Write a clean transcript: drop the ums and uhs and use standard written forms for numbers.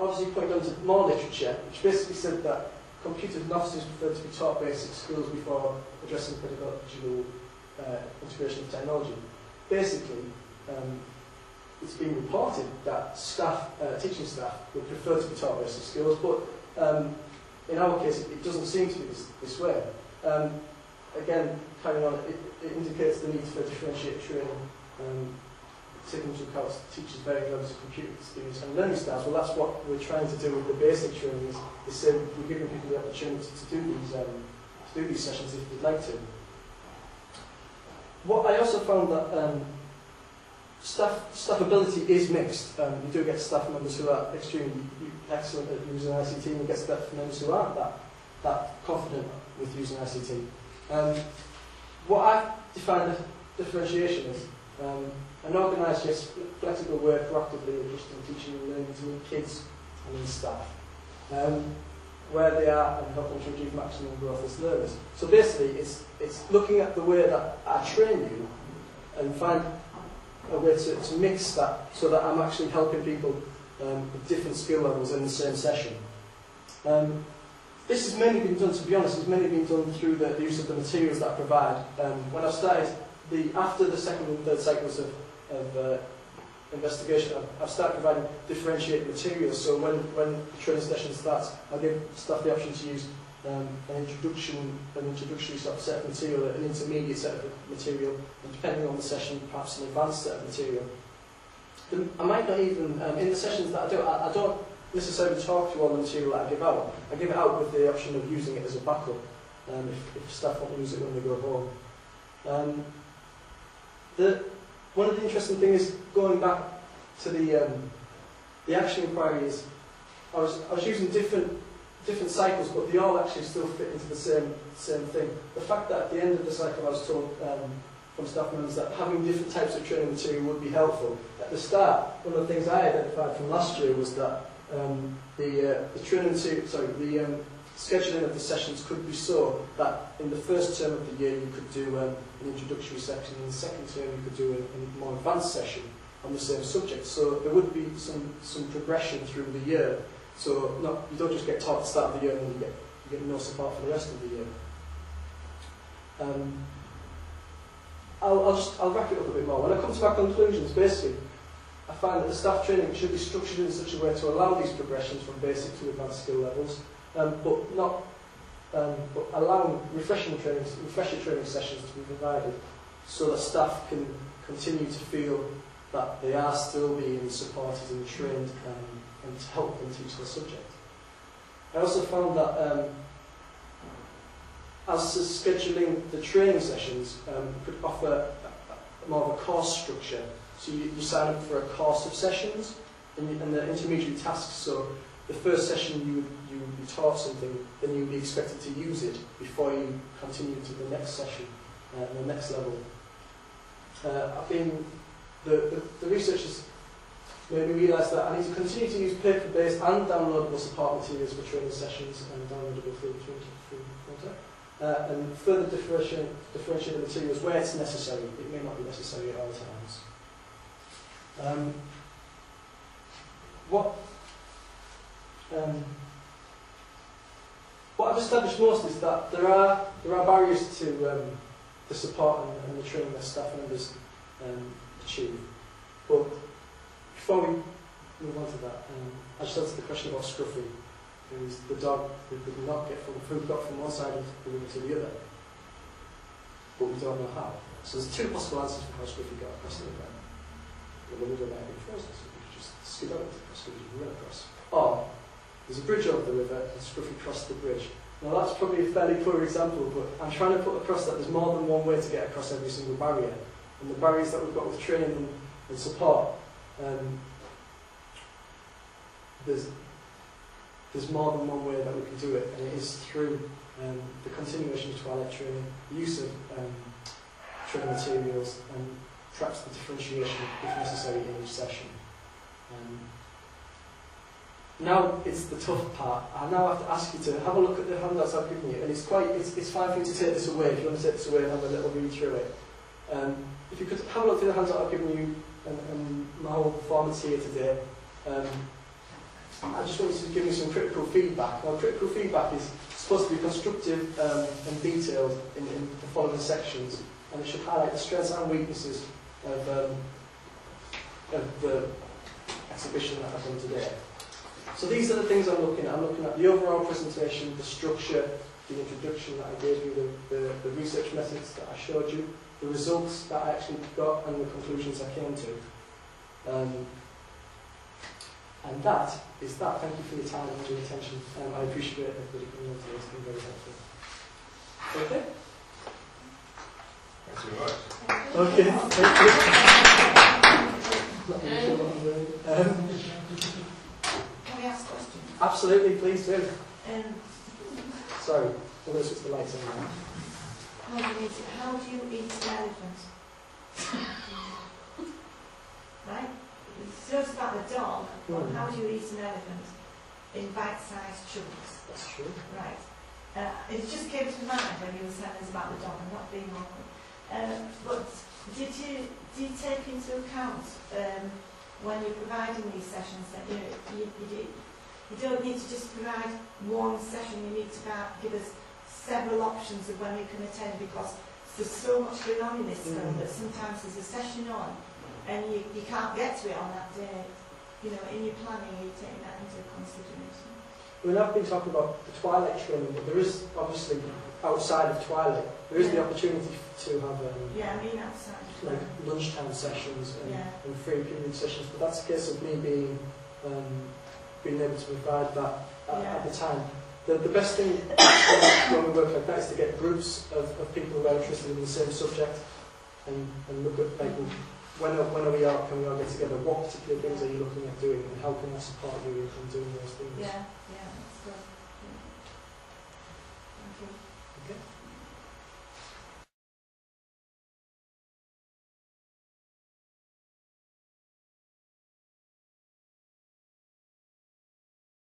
obviously pointed on to more literature, which basically said that computers and officers prefer to be taught basic skills before addressing pedagogical integration of technology. Basically, it's been reported that staff, teaching staff would prefer to be taught basic skills, but in our case it doesn't seem to be this way. Again, carrying on, it indicates the need for differentiated training, taking into account teachers' varying levels of computer experience and learning styles. Well, that's what we're trying to do with the basic training, is say we're giving people the opportunity to do these sessions if they'd like to. What I also found that staff ability is mixed. You do get staff members who are extremely excellent at using ICT, and you get staff members who aren't that confident with using ICT. What I define differentiation is an organised yet flexible way of proactively adjusting teaching and learning to meet kids and their staff, where they are and help them to achieve maximum growth as learners. So basically, it's looking at the way that I train you and find a way to mix that so that I'm actually helping people with different skill levels in the same session. This has mainly been done, to be honest, through the use of the materials that I provide. When I started, after the second and third cycles of investigation, I've started providing differentiated materials. So when the training session starts, I'll give staff the option to use an introductory sort of set of material, an intermediate set of material, and depending on the session, perhaps an advanced set of material. I might not even, in the sessions that I do, I don't necessarily talk to all the material that I give out. I give it out with the option of using it as a backup, if staff want to use it when they go home. One of the interesting things, going back to the action inquiry, is I was using different cycles, but they all actually still fit into the same thing. The fact that at the end of the cycle I was told from staff members that having different types of training material would be helpful. At the start, one of the things I identified from last year was that the scheduling of the sessions could be so that in the first term of the year you could do an introductory section, and in the second term you could do a more advanced session on the same subject. So there would be some progression through the year. So you don't just get taught at the start of the year and then you get no support for the rest of the year. I'll wrap it up a bit more. When I come to my conclusions, basically, I find that the staff training should be structured in such a way to allow these progressions from basic to advanced skill levels, but allowing refresher training sessions to be provided so that staff can continue to feel that they are still being supported and trained and to help them teach their subject. I also found that as to scheduling the training sessions could offer more of a course structure. So you sign up for a course of sessions and the intermediary tasks. So the first session you would be taught something, then you would be expected to use it before you continue to the next session, the next level. The research has made me realise that I need to continue to use paper-based and downloadable support materials for training sessions and downloadable through Frontier. And further differentiate the materials where it's necessary. It may not be necessary at all times. What I've established most is that there are barriers to the support and the training that staff members achieve. But before we move on to that, I just answered the question about Scruffy, who's the dog who could not get food got from one side of the room to the other, but we don't know how. So there's two possible answers for how Scruffy got across the river. The river might be frozen, so we could just skid over it, so we could run across. Or there's a bridge over the river and Scruffy crossed the bridge. Now that's probably a fairly poor example, but I'm trying to put across that there's more than one way to get across every single barrier. And the barriers that we've got with training and support, there's more than one way that we can do it, and it is through the continuation of twilight training, the use of training materials, and perhaps the differentiation if necessary in each session. Now it's the tough part. I now have to ask you to have a look at the handouts I've given you, and it's fine for you to take this away if you want to take this away and have a little read through it. If you could have a look through the handout I've given you and my whole performance here today, I just want you to give me some critical feedback. Now, critical feedback is supposed to be constructive and detailed in the following sections, and it should highlight the strengths and weaknesses of the exhibition that I've done today. So these are the things I'm looking at. I'm looking at the overall presentation, the structure, the introduction that I gave you, the research methods that I showed you, the results that I actually got, and the conclusions I came to. And that is that. Thank you for your time and your attention. I appreciate everybody coming on today. It's been very helpful. Okay? Thanks very much. Okay, thank you. Not really sure what I'm doing. Can we ask questions? Absolutely, please do. Sorry, I'm going to switch the lights on now. How do you eat an elephant? Right? It's just about the dog, but how do you eat an elephant? In bite-sized chunks. That's true. Right. It just came to mind when you were telling us about the dog. I'm not being awkward. But did you take into account when you're providing these sessions that you don't need to just provide one session, you need to give us several options of when you can attend, because there's so much going on in this film that sometimes there's a session on and you can't get to it on that day. You know, in your planning, you're taking that into consideration. I mean, I've been talking about the Twilight training, but there is obviously, outside of Twilight, there is the opportunity to have outside like lunchtime sessions and free period sessions, but that's a case of me being able to provide that at the time. The best thing when we work like that is to get groups of people who are interested in the same subject and look at like, when can we all get together? What particular things are you looking at doing, and how can I support you in doing those things? Yeah, that's good. Thank you.